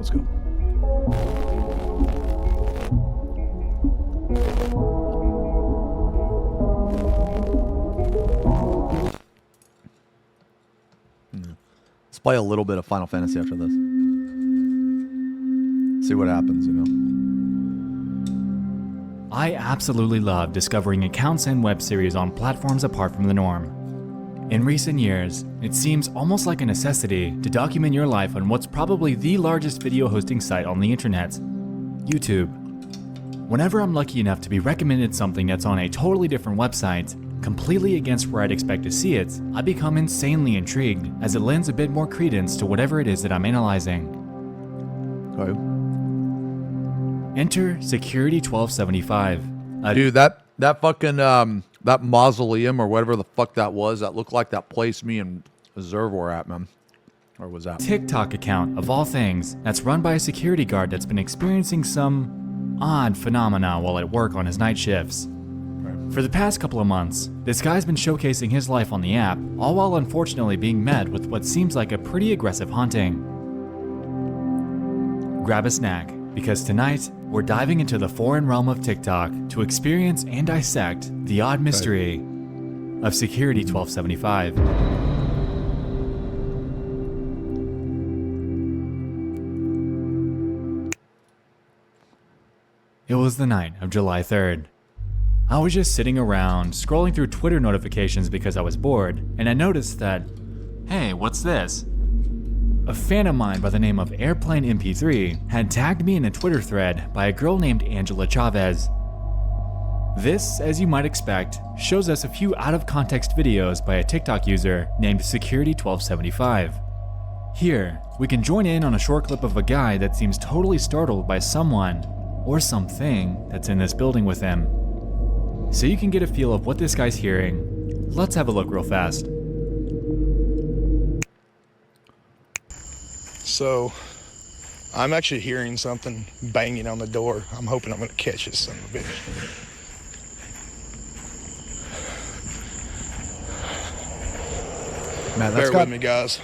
Let's go. Let's play a little bit of Final Fantasy after this. See what happens, you know. I absolutely love discovering accounts and web series on platforms apart from the norm. In recent years, it seems almost like a necessity to document your life on what's probably the largest video hosting site on the internet, YouTube. Whenever I'm lucky enough to be recommended something that's on a totally different website, completely against where I'd expect to see it, I become insanely intrigued as it lends a bit more credence to whatever it is that I'm analyzing. Okay. Enter Security 1275. Dude, that fucking that mausoleum or whatever the fuck that was, that looked like that place me and Zerv were at, man. Or was that? TikTok account, of all things, that's run by a security guard that's been experiencing some odd phenomena while at work on his night shifts. For the past couple of months, this guy's been showcasing his life on the app, all while unfortunately being met with what seems like a pretty aggressive haunting. Grab a snack, because tonight, we're diving into the foreign realm of TikTok to experience and dissect the odd mystery of Security 1275. It was the night of July 3rd. I was just sitting around, scrolling through Twitter notifications because I was bored, and I noticed that, hey, what's this? A fan of mine by the name of Airplane MP3 had tagged me in a Twitter thread by a girl named Angela Chavez. This, as you might expect, shows us a few out-of-context videos by a TikTok user named Security1275. Here, we can join in on a short clip of a guy that seems totally startled by someone, or something, that's in this building with him. So you can get a feel of what this guy's hearing. Let's have a look real fast. So, I'm actually hearing something banging on the door. I'm hoping I'm going to catch this son of a bitch. Man, that's Bear with me, guys.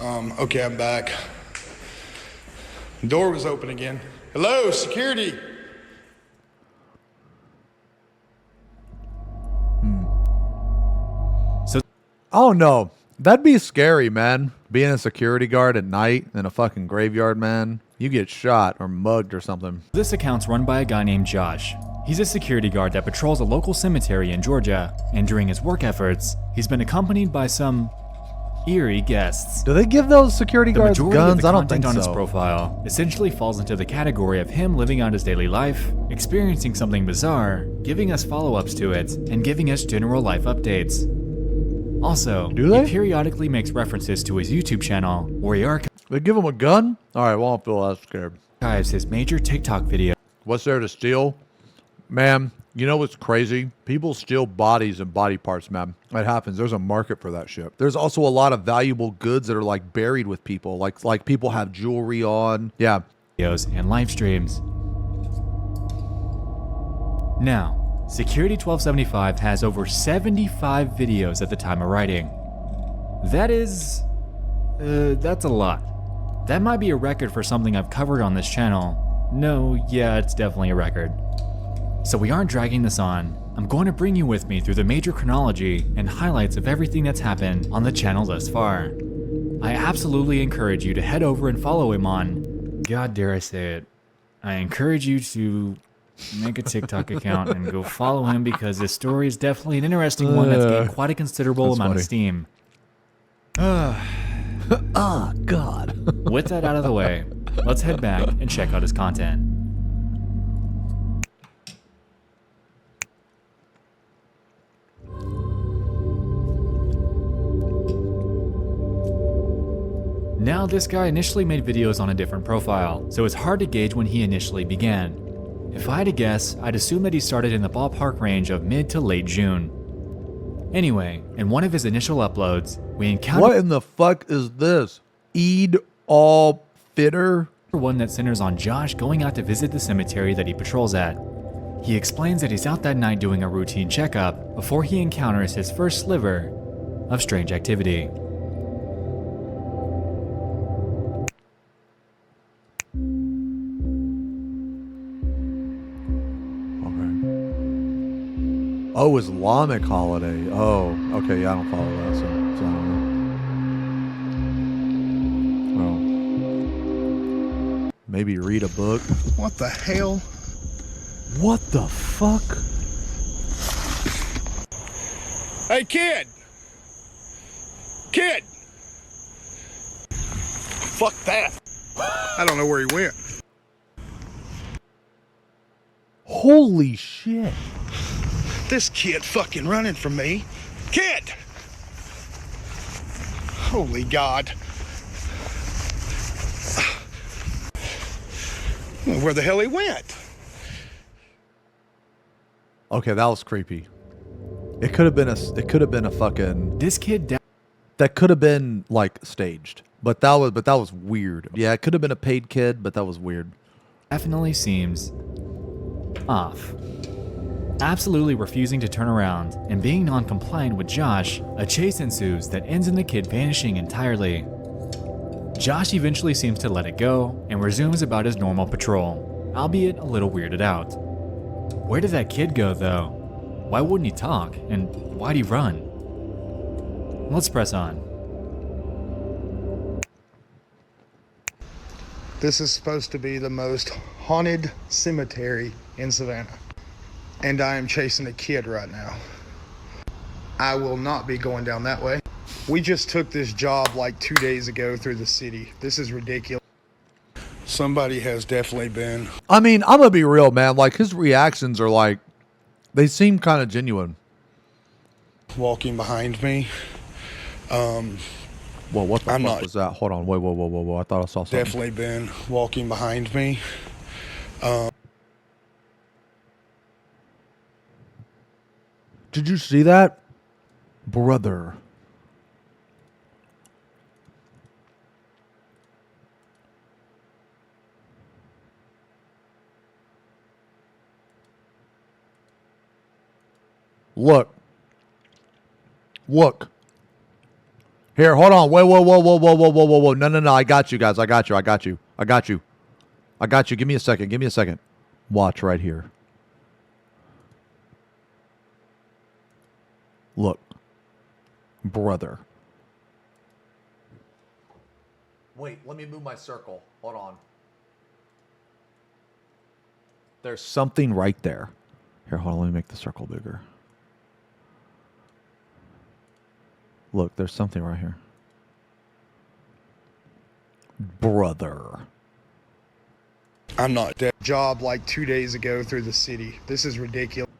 Okay, I'm back. Door was open again. Hello, security. Oh no, that'd be scary, man. Being a security guard at night in a fucking graveyard, man. You get shot or mugged or something. This account's run by a guy named Josh. He's a security guard that patrols a local cemetery in Georgia, and during his work efforts, he's been accompanied by some eerie guests. Do they give those security guards guns? I don't think so. The majority of the content on his profile essentially falls into the category of him living out his daily life, experiencing something bizarre, giving us follow-ups to it, and giving us general life updates. Also, he periodically makes references to his YouTube channel, where he They give him a gun? Alright, well, I don't feel that scared. archives his major TikTok videos. What's there to steal? Man, you know what's crazy? People steal bodies and body parts, man. That happens. There's a market for that shit. There's also a lot of valuable goods that are like buried with people. Like people have jewelry on. Yeah. Videos and live streams. Now, Security 1275 has over 75 videos at the time of writing. That's a lot. That might be a record for something I've covered on this channel. No, yeah, it's definitely a record. So we aren't dragging this on. I'm going to bring you with me through the major chronology and highlights of everything that's happened on the channel thus far. I absolutely encourage you to head over and follow him on, God dare I say it, I encourage you to make a TikTok account and go follow him, because this story is definitely an interesting one that's gained quite a considerable amount of steam. Oh, God. With that out of the way, let's head back and check out his content. Now, this guy initially made videos on a different profile, so it's hard to gauge when he initially began. If I had to guess, I'd assume that he started in the ballpark range of mid to late June. Anyway, in one of his initial uploads, we encountered— What in the fuck is this? Eid all fitter? One that centers on Josh going out to visit the cemetery that he patrols at. He explains that he's out that night doing a routine checkup before he encounters his first sliver of strange activity. Oh, Islamic holiday. Oh, okay. Yeah, I don't follow that. So I don't know. Well, maybe read a book. What the hell? What the fuck? Hey, kid! Kid! Fuck that. I don't know where he went. Holy shit. This kid fucking running from me. Kid! Holy God. Where the hell he went? Okay, that was creepy. It could have been a fucking This kid that could have been like staged. But that was weird. Yeah, it could have been a paid kid, but that was weird. definitely seems off. Absolutely refusing to turn around and being non-compliant with Josh, a chase ensues that ends in the kid vanishing entirely. Josh eventually seems to let it go and resumes about his normal patrol, albeit a little weirded out. Where did that kid go though? Why wouldn't he talk, and why'd he run? Let's press on. This is supposed to be the most haunted cemetery in Savannah. And I am chasing a kid right now. I will not be going down that way. We just took this job like 2 days ago through the city. This is ridiculous. Somebody has definitely been I mean, I'm gonna be real, man. Like his reactions are like, they seem kind of genuine. walking behind me. Well, what the I'm fuck not- was that? Hold on, whoa! I thought I saw something. Definitely been walking behind me. Did you see that, brother? Look. Here, hold on. Whoa. No. I got you guys. I got you. Give me a second. Watch right here. Look. Brother. Wait, let me move my circle. Hold on. There's something right there. Here, hold on. Let me make the circle bigger. Look, there's something right here. Brother. I'm not dead. Job like 2 days ago through the city. This is ridiculous.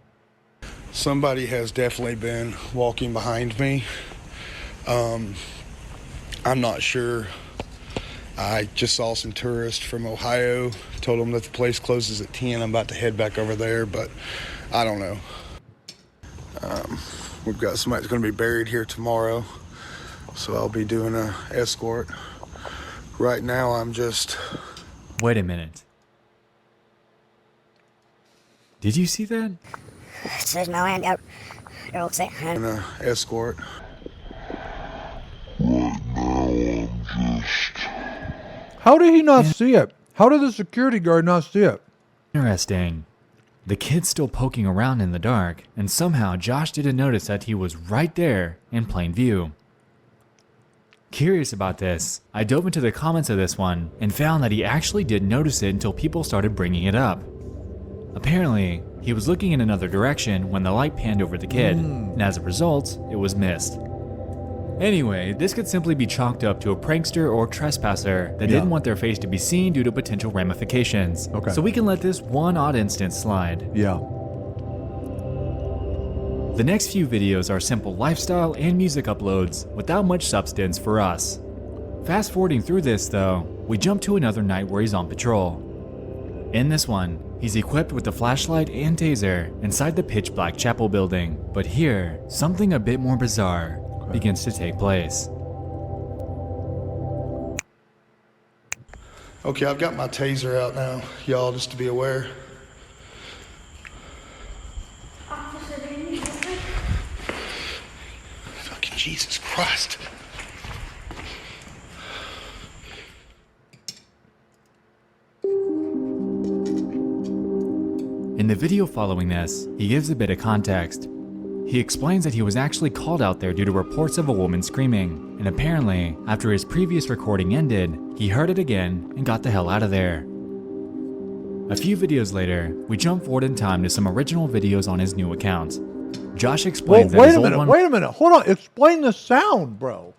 Somebody has definitely been walking behind me. I'm not sure. I just saw some tourists from Ohio. Told them that the place closes at 10. I'm about to head back over there, but I don't know. We've got somebody that's going to be buried here tomorrow, so I'll be doing a escort. Right now, I'm just Wait a minute. Did you see that? There's no hand out. You'll say, doing a escort. How did he not see it? How did the security guard not see it? Interesting. The kid's still poking around in the dark, and somehow Josh didn't notice that he was right there in plain view. Curious about this, I dove into the comments of this one and found that he actually didn't notice it until people started bringing it up. Apparently, he was looking in another direction when the light panned over the kid, and as a result, it was missed. Anyway, this could simply be chalked up to a prankster or trespasser that didn't want their face to be seen due to potential ramifications. Okay. So we can let this one odd instance slide. Yeah. The next few videos are simple lifestyle and music uploads without much substance for us. Fast forwarding through this though, we jump to another night where he's on patrol. In this one, he's equipped with a flashlight and taser inside the pitch black chapel building. But here, something a bit more bizarre begins to take place. Okay, I've got my taser out now, y'all, just to be aware. Fucking Jesus Christ. In the video following this, he gives a bit of context. He explains that he was actually called out there due to reports of a woman screaming, and apparently, after his previous recording ended, he heard it again and got the hell out of there. A few videos later, we jump forward in time to some original videos on his new account. Josh explains that wait his a old minute, one... wait a minute. Hold on. Explain the sound, bro.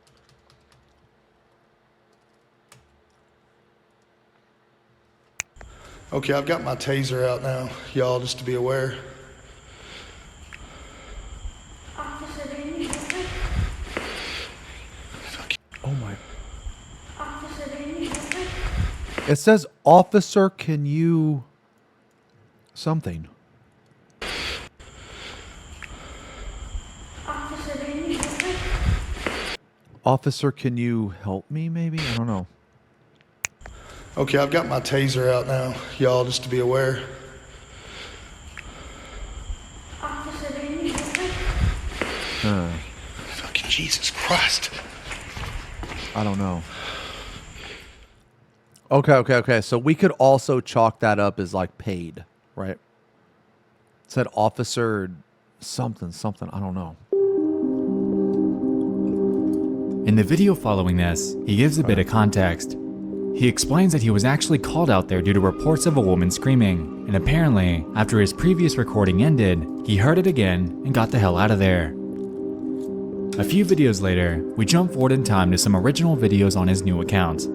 Okay, I've got my taser out now, y'all, just to be aware. Oh my. It says, officer, can you... something. Officer, can you help me, maybe? I don't know. Okay, I've got my taser out now, y'all, just to be aware. Fucking Jesus Christ. I don't know. Okay. So we could also chalk that up as like paid, right? It said officer something. I don't know. In the video following this, he gives a bit of context. He explains that he was actually called out there due to reports of a woman screaming, and apparently, after his previous recording ended, he heard it again and got the hell out of there. A few videos later, we jump forward in time to some original videos on his new account.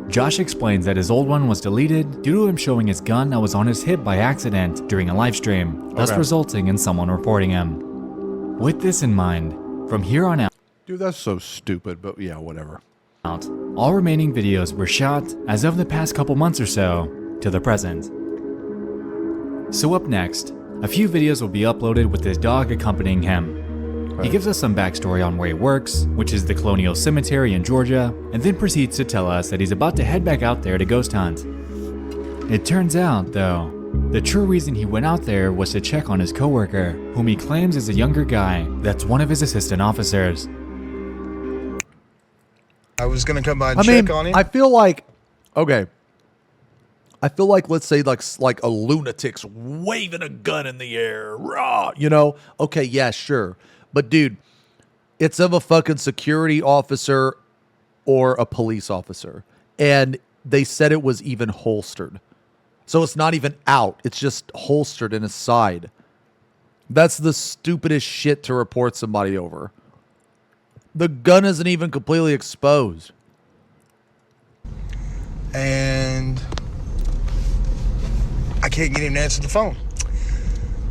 Josh explains that his old one was deleted due to him showing his gun that was on his hip by accident during a live stream, thus resulting in someone reporting him. With this in mind, from here on out, Dude, that's so stupid, but yeah, whatever. all remaining videos were shot as of the past couple months or so to the present. So up next, a few videos will be uploaded with his dog accompanying him. He gives us some backstory on where he works, which is the Colonial Cemetery in Georgia, and then proceeds to tell us that he's about to head back out there to ghost hunt. It turns out, though, the true reason he went out there was to check on his coworker, whom he claims is a younger guy that's one of his assistant officers. I was gonna come by and check on him. I feel like, okay. I feel like, let's say, like a lunatic's waving a gun in the air, raw, you know? Okay, yeah, sure. But dude, it's of a fucking security officer or a police officer. And they said it was even holstered. So it's not even out. It's just holstered in his side. That's the stupidest shit to report somebody over. The gun isn't even completely exposed. And I can't get him to answer the phone.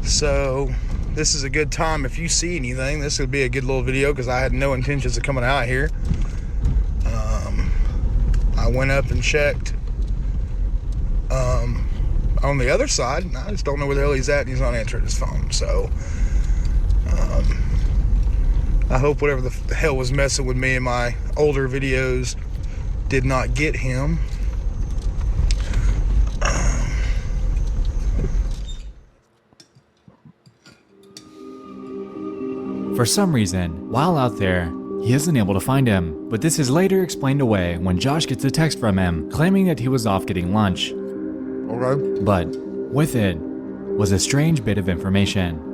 So this is a good time. If you see anything, this would be a good little video because I had no intentions of coming out here. I went up and checked on the other side. I just don't know where the hell he's at, and he's not answering his phone. So I hope whatever the hell was messing with me in my older videos did not get him. For some reason, while out there, he isn't able to find him, but this is later explained away when Josh gets a text from him claiming that he was off getting lunch. Okay. But with it was a strange bit of information.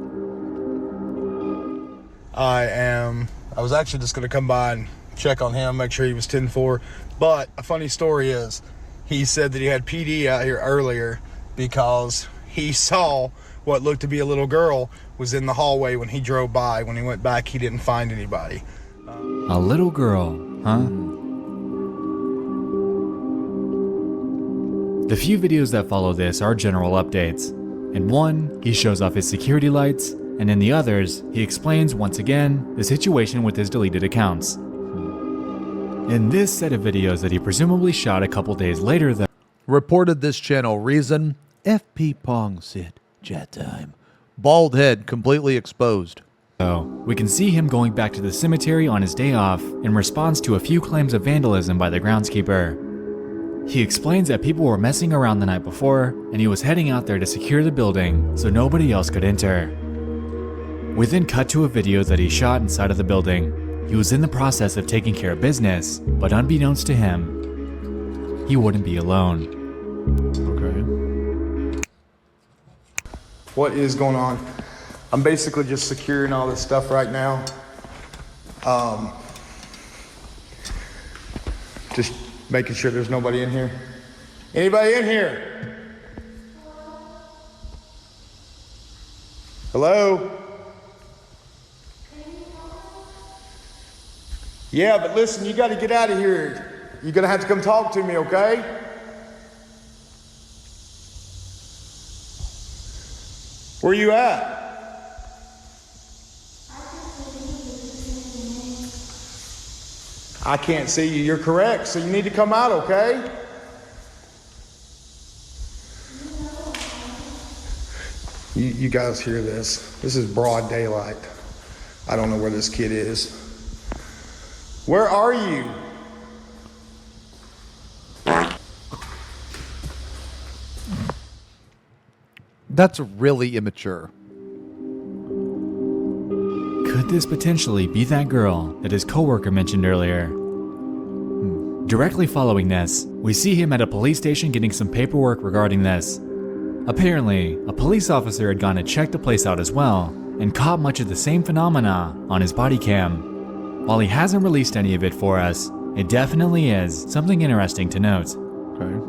I was actually just going to come by and check on him, make sure he was 10-4. But a funny story is, he said that he had PD out here earlier because he saw what looked to be a little girl was in the hallway when he drove by. When he went back, he didn't find anybody. A little girl, huh? The few videos that follow this are general updates. In one, he shows off his security lights, and in the others, he explains once again the situation with his deleted accounts. In this set of videos that he presumably shot a couple days later, though, Reported this channel. Reason, FP Pong sit, chat time. Bald head, completely exposed. we can see him going back to the cemetery on his day off in response to a few claims of vandalism by the groundskeeper. He explains that people were messing around the night before, and he was heading out there to secure the building so nobody else could enter. We then cut to a video that he shot inside of the building. He was in the process of taking care of business, but unbeknownst to him, he wouldn't be alone. Okay. What is going on? I'm basically just securing all this stuff right now. Just making sure there's nobody in here. Anybody in here? Hello? Yeah, but listen, you got to get out of here. You're going to have to come talk to me, okay? Where you at? I can't see you. You're correct, so you need to come out, okay? You guys hear this? This is broad daylight. I don't know where this kid is. Where are you? That's really immature. Could this potentially be that girl that his coworker mentioned earlier? Directly following this, we see him at a police station getting some paperwork regarding this. Apparently, a police officer had gone to check the place out as well, and caught much of the same phenomena on his body cam. While he hasn't released any of it for us, it definitely is something interesting to note. Okay.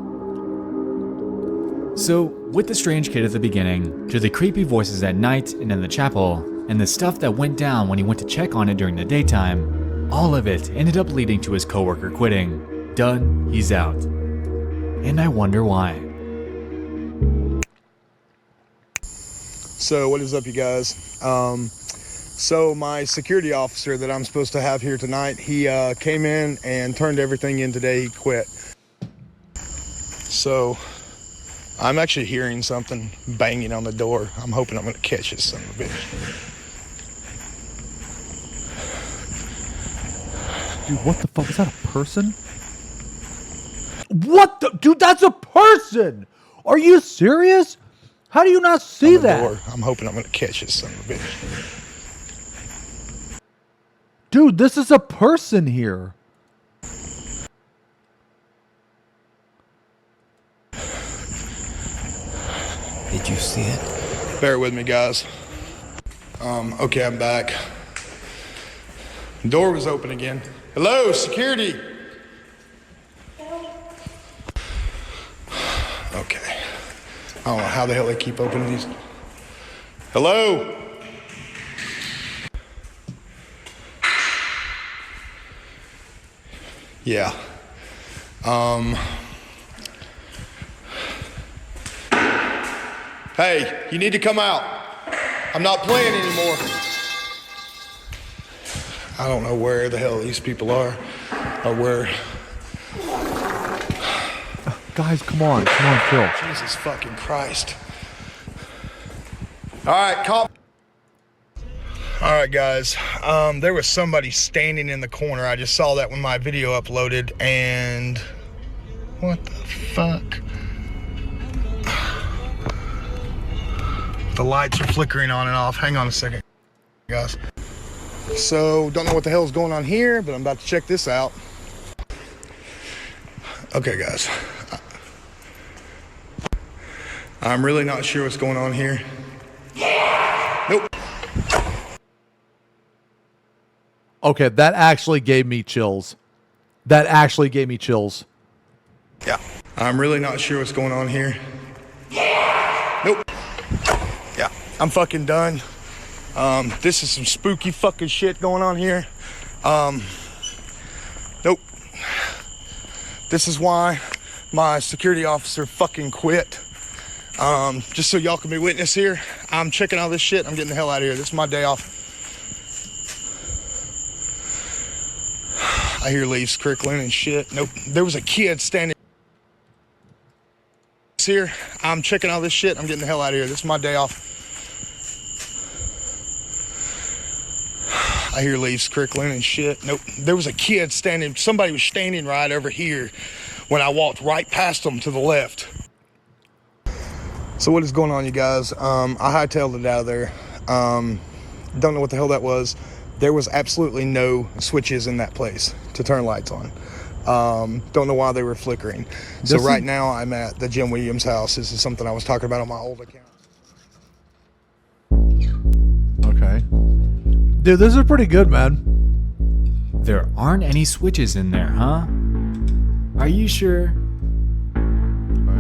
So, with the strange kid at the beginning, to the creepy voices at night and in the chapel, and the stuff that went down when he went to check on it during the daytime, all of it ended up leading to his coworker quitting. Done, he's out. And I wonder why. So what is up, you guys? So my security officer that I'm supposed to have here tonight, he came in and turned everything in today. He quit. So I'm actually hearing something banging on the door. I'm hoping I'm going to catch this son of a bitch. Dude, what the fuck? Is that a person? What the? Dude, that's a person! Are you serious? How do you not see that? Door. I'm hoping I'm going to catch this son of a bitch. Dude, this is a person here. Did you see it? Bear with me, guys. Okay, I'm back. Door was open again. Hello, security. Okay. I don't know how the hell they keep opening these. Hello? Yeah. Hey, you need to come out. I'm not playing anymore. I don't know where the hell these people are, or where. Guys, come on, chill. Jesus fucking Christ. All right, call. All right, guys. There was somebody standing in the corner. I just saw that when my video uploaded, and what the fuck? The lights are flickering on and off. Hang on a second, guys. So, don't know what the hell's going on here, but I'm about to check this out. Okay, guys. I'm really not sure what's going on here. Nope. Okay, that actually gave me chills. Yeah. I'm really not sure what's going on here. Nope. Yeah. I'm fucking done. This is some spooky fucking shit going on here. Nope. This is why my security officer fucking quit. Just so y'all can be witness here, I'm checking all this shit. I'm getting the hell out of here. This is my day off. I hear leaves crickling and shit. Nope. There was a kid standing here. I'm checking all this shit. I'm getting the hell out of here. This is my day off. I hear leaves crickling and shit. Nope. There was a kid standing. Somebody was standing right over here when I walked right past them to the left. So what is going on, you guys? I hightailed it out of there. Don't know what the hell that was. There was absolutely no switches in that place to turn lights on. Don't know why they were flickering. So right now I'm at the Jim Williams house. This is something I was talking about on my old account. Dude, this is pretty good, man. There aren't any switches in there, huh? Are you sure?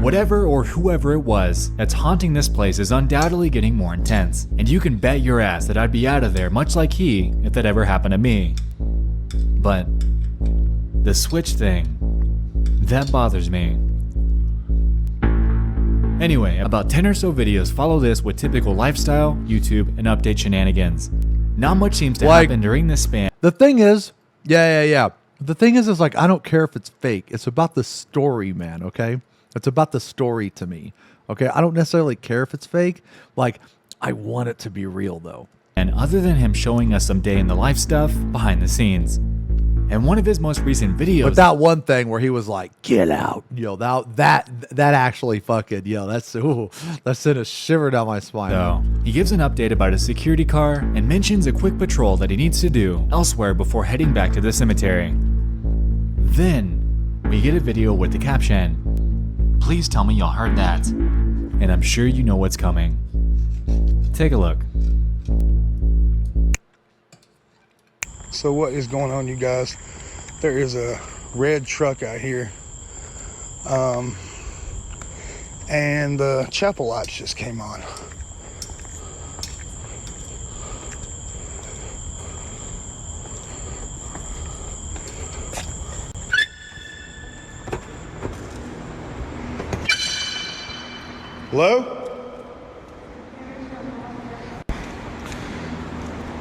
Whatever or whoever it was that's haunting this place is undoubtedly getting more intense, and you can bet your ass that I'd be out of there much like he if that ever happened to me. But the switch thing, that bothers me. Anyway, about 10 or so videos follow this with typical lifestyle, YouTube, and update shenanigans. Not much seems to happen during this span. The thing is, yeah. The thing is like, I don't care if it's fake. It's about the story, man, okay? It's about the story to me, okay? I don't necessarily care if it's fake. Like, I want it to be real, though. And other than him showing us some day in the life stuff behind the scenes. And one of his most recent videos... But that one thing where he was like, get out. Yo, that actually fucking, that sent a shiver down my spine. So, he gives an update about his security car and mentions a quick patrol that he needs to do elsewhere before heading back to the cemetery. Then, we get a video with the caption, "Please tell me y'all heard that." And I'm sure you know what's coming. Take a look. So what is going on, you guys? There is a red truck out here. And the chapel lights just came on. Hello?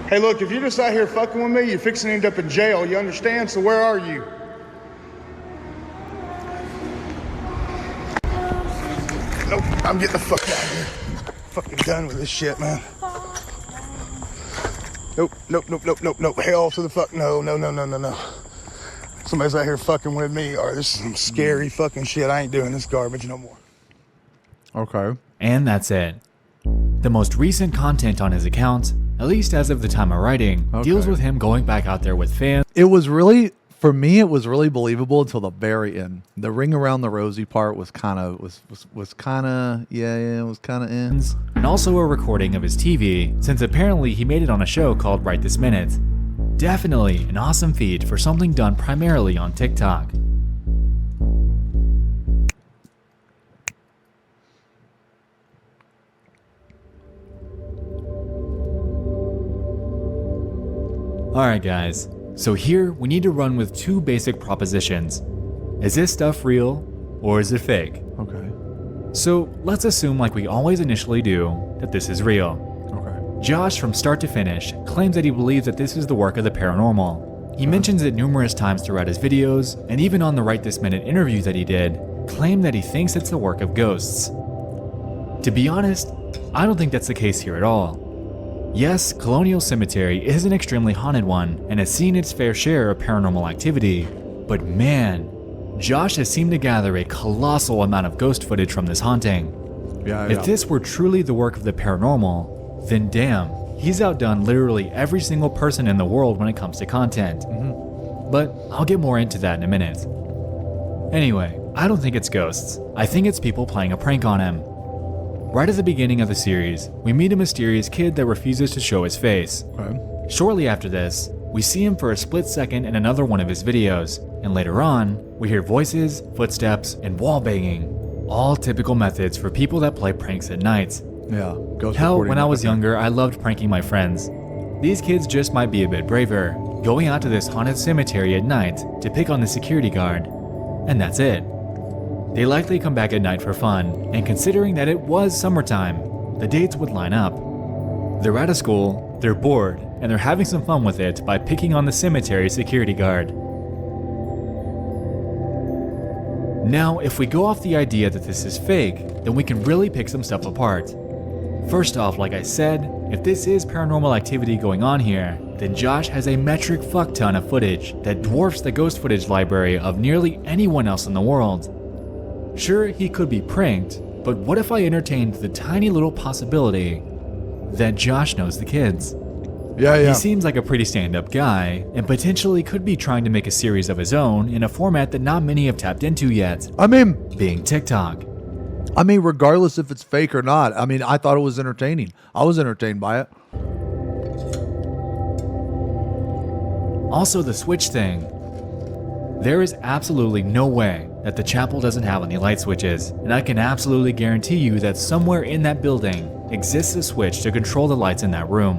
Hey, look, if you're just out here fucking with me, you're fixing to end up in jail, you understand? So where are you? Nope, I'm getting the fuck out of here. Fucking done with this shit, man. Nope. Hell to the fuck, no. Somebody's out here fucking with me, or this is some scary fucking shit. I ain't doing this garbage no more. Okay. And that's it. The most recent content on his account, at least as of the time of writing, deals with him going back out there with fans. It was really, for me, it was really believable until the very end. The ring around the rosy part was kind of, ends. And also a recording of his TV, since apparently he made it on a show called Right This Minute. Definitely an awesome feat for something done primarily on TikTok. Alright guys, so here we need to run with two basic propositions. Is this stuff real, or is it fake? Okay. So let's assume, like we always initially do, that this is real. Okay. Josh, from start to finish, claims that he believes that this is the work of the paranormal. He mentions it numerous times throughout his videos, and even on the Right This Minute interview that he did, claimed that he thinks it's the work of ghosts. To be honest, I don't think that's the case here at all. Yes, Colonial Cemetery is an extremely haunted one and has seen its fair share of paranormal activity, but man, Josh has seemed to gather a colossal amount of ghost footage from this haunting. If this were truly the work of the paranormal, then damn, he's outdone literally every single person in the world when it comes to content. But I'll get more into that in a minute. Anyway, I don't think it's ghosts. I think it's people playing a prank on him. Right at the beginning of the series, we meet a mysterious kid that refuses to show his face. Okay. Shortly after this, we see him for a split second in another one of his videos, and later on, we hear voices, footsteps, and wall banging. All typical methods for people that play pranks at night. Yeah. Ghost Hell, recording when I was everything. younger, I loved pranking my friends. These kids just might be a bit braver, going out to this haunted cemetery at night to pick on the security guard. And that's it. They likely come back at night for fun, and considering that it was summertime, the dates would line up. They're out of school, they're bored, and they're having some fun with it by picking on the cemetery security guard. Now, if we go off the idea that this is fake, then we can really pick some stuff apart. First off, like I said, if this is paranormal activity going on here, then Josh has a metric fuck ton of footage that dwarfs the ghost footage library of nearly anyone else in the world. Sure, he could be pranked, but what if I entertained the tiny little possibility that Josh knows the kids? Yeah. He seems like a pretty stand-up guy, and potentially could be trying to make a series of his own in a format that not many have tapped into yet, I mean, being TikTok. regardless if it's fake or not, I thought it was entertaining. I was entertained by it. Also, the switch thing. There is absolutely no way that the chapel doesn't have any light switches, and I can absolutely guarantee you that somewhere in that building exists a switch to control the lights in that room.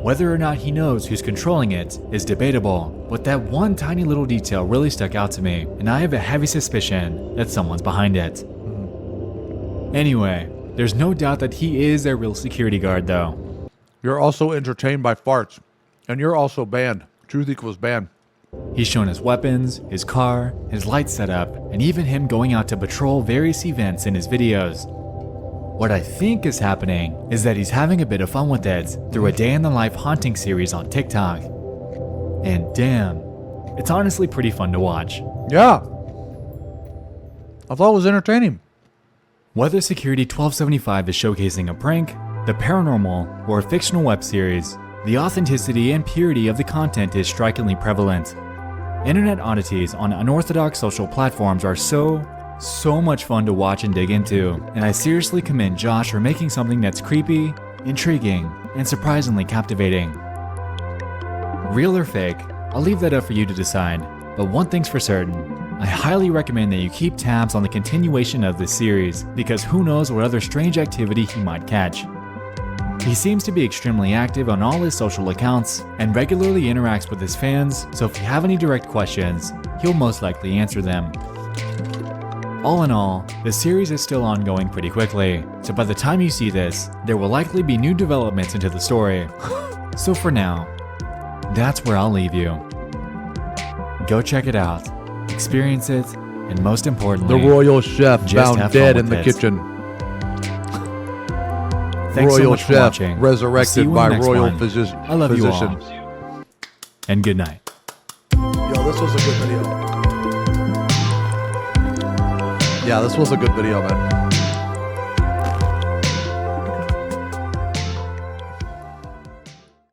Whether or not he knows who's controlling it is debatable, but that one tiny little detail really stuck out to me, and I have a heavy suspicion that someone's behind it. Anyway, there's no doubt that he is a real security guard though. You're also entertained by farts. And you're also banned. Truth equals banned. He's shown his weapons, his car, his light setup, and even him going out to patrol various events in his videos. What I think is happening is that he's having a bit of fun with it through a day in the life haunting series on TikTok. And damn, it's honestly pretty fun to watch. Yeah. I thought it was entertaining. Whether Security 1275 is showcasing a prank, the paranormal, or a fictional web series, the authenticity and purity of the content is strikingly prevalent. Internet oddities on unorthodox social platforms are so much fun to watch and dig into, and I seriously commend Josh for making something that's creepy, intriguing, and surprisingly captivating. Real or fake, I'll leave that up for you to decide, but one thing's for certain, I highly recommend that you keep tabs on the continuation of this series, because who knows what other strange activity he might catch. He seems to be extremely active on all his social accounts and regularly interacts with his fans, so if you have any direct questions, he'll most likely answer them. All in all, the series is still ongoing pretty quickly, so by the time you see this, there will likely be new developments into the story. So for now, that's where I'll leave you. Go check it out, experience it, and most importantly, The royal chef just found have fun dead with in the it. kitchen. Thanks so Royal much for chef watching. I'll see resurrected you in by the next royal one. physician. I love you all. And good night. Yo, this was a good video. Yeah, this was a good video, man.